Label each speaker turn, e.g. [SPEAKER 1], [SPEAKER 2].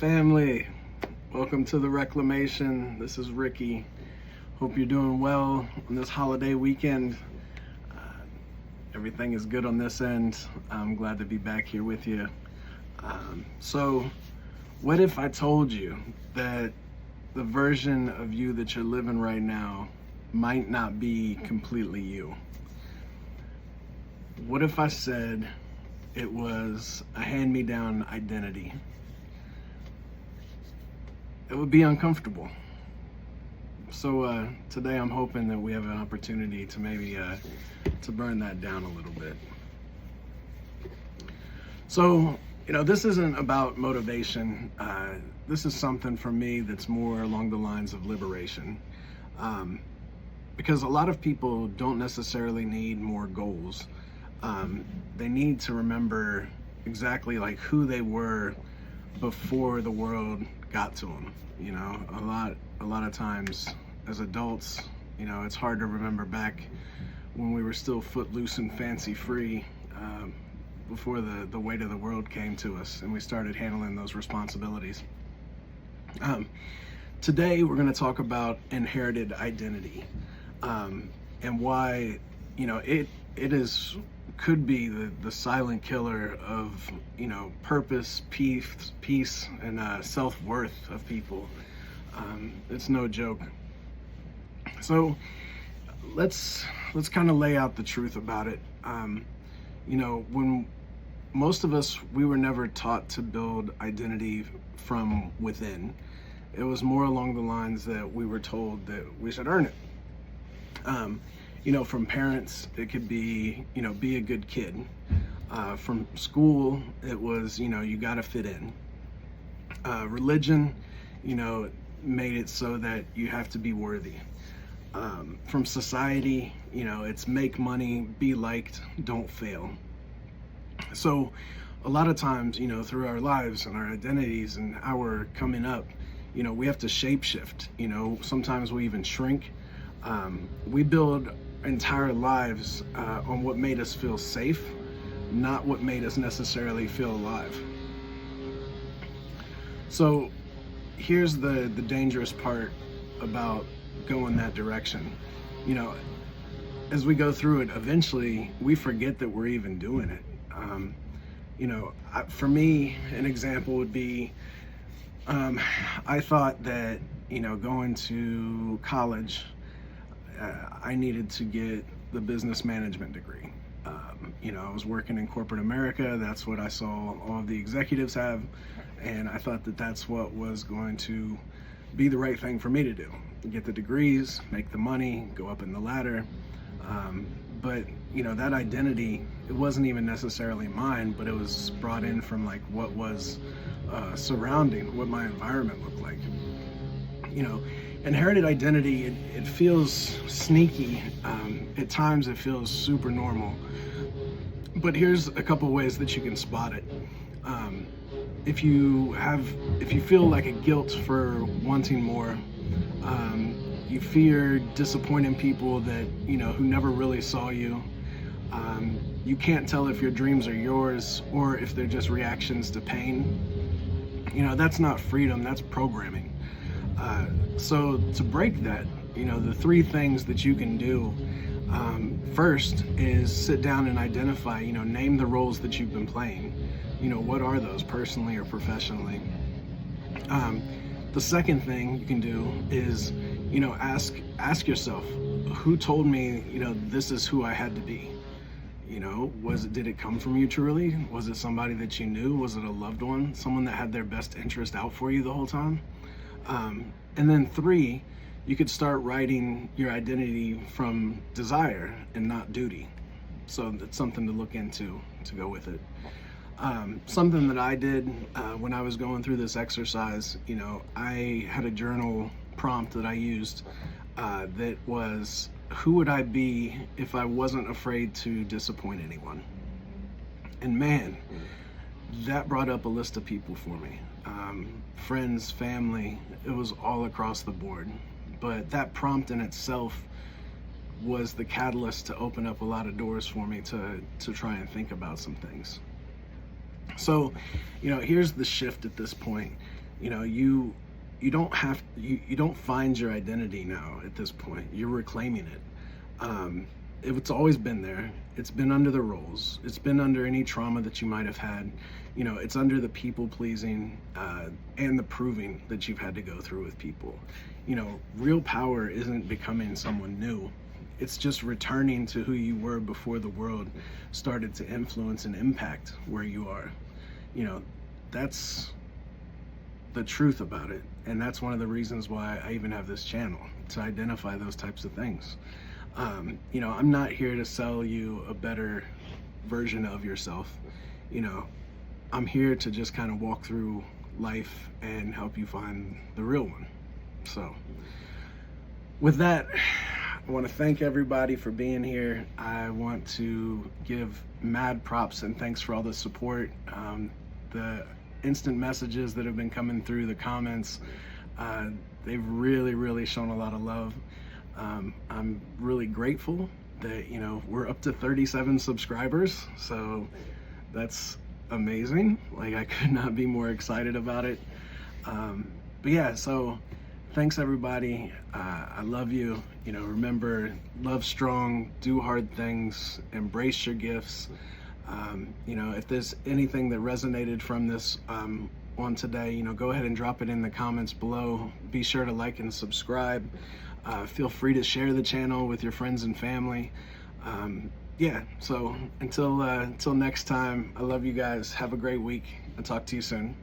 [SPEAKER 1] family, welcome to the Reclamation. This is Ricky. Hope you're doing well on this holiday weekend. Everything is good on this end. I'm glad to be back here with you. So what if I told you that the version of you that you're living right now might not be completely you? What if I said it was a hand-me-down identity? It would be uncomfortable. So today I'm hoping that we have an opportunity to maybe to burn that down a little bit. So, this isn't about motivation. This is something for me that's more along the lines of liberation. Because a lot of people don't necessarily need more goals. They need to remember exactly like who they were before the world got to them. A lot of times as adults, it's hard to remember back when we were still footloose and fancy free, before the weight of the world came to us and we started handling those responsibilities. Today we're going to talk about inherited identity, and why could be the silent killer of purpose, peace, and self-worth of people. It's no joke. So let's kind of lay out the truth about it. When most of us, we were never taught to build identity from within. It was more along the lines that we were told that we should earn it. From parents, it could be, be a good kid. From school, it was, you gotta fit in. Religion, made it so that you have to be worthy. From society, it's make money, be liked, don't fail. So a lot of times, through our lives and our identities and how we're coming up, we have to shapeshift. Sometimes we even shrink. We build entire lives on what made us feel safe, not what made us necessarily feel alive. So here's the dangerous part about going that direction. As we go through it, eventually we forget that we're even doing it. For me, an example would be, I thought that, going to college, I needed to get the business management degree. I was working in corporate America. That's what I saw all of the executives have. And I thought that that's what was going to be the right thing for me to do. Get the degrees, make the money, go up in the ladder. But that identity, it wasn't even necessarily mine, but it was brought in from like what was surrounding, what my environment looked like. Inherited identity, it feels sneaky. At times it feels super normal. But here's a couple ways that you can spot it. If you feel like a guilt for wanting more, you fear disappointing people that, who never really saw you. You can't tell if your dreams are yours or if they're just reactions to pain. That's not freedom, that's programming. So to break that, the three things that you can do, first is sit down and identify, name the roles that you've been playing. What are those personally or professionally? The second thing you can do is, ask yourself, who told me, this is who I had to be? Did it come from you truly? Was it somebody that you knew? Was it a loved one? Someone that had their best interest out for you the whole time? And then three, you could start writing your identity from desire and not duty. So that's something to look into to go with it. Something that I did when I was going through this exercise, I had a journal prompt that I used that was, who would I be if I wasn't afraid to disappoint anyone? And man, that brought up a list of people for me. Friends, family, it was all across the board. But that prompt in itself was the catalyst to open up a lot of doors for me to try and think about some things. So, here's the shift at this point. You know, you don't have you don't find your identity now at this point. You're reclaiming it. It's always been there. It's been under the roles. It's been under any trauma that you might have had. You know, it's under the people pleasing and the proving that you've had to go through with people. You know, real power isn't becoming someone new. It's just returning to who you were before the world started to influence and impact where you are. You know, that's the truth about it. And that's one of the reasons why I even have this channel, to identify those types of things. You know, I'm not here to sell you a better version of yourself. You know, I'm here to just kind of walk through life and help you find the real one. So with that, I want to thank everybody for being here. I want to give mad props and thanks for all the support. The instant messages that have been coming through, the comments, they've really shown a lot of love. I'm really grateful that, you know, we're up to 37 subscribers, so that's amazing. Like, I could not be more excited about it. But yeah, so thanks everybody. I love you. You know, remember, love strong, do hard things, embrace your gifts. You know, if there's anything that resonated from this on today, you know, go ahead and drop it in the comments below. Be sure to like and subscribe. Feel free to share the channel with your friends and family. Yeah, so until next time, I love you guys. Have a great week. I'll talk to you soon.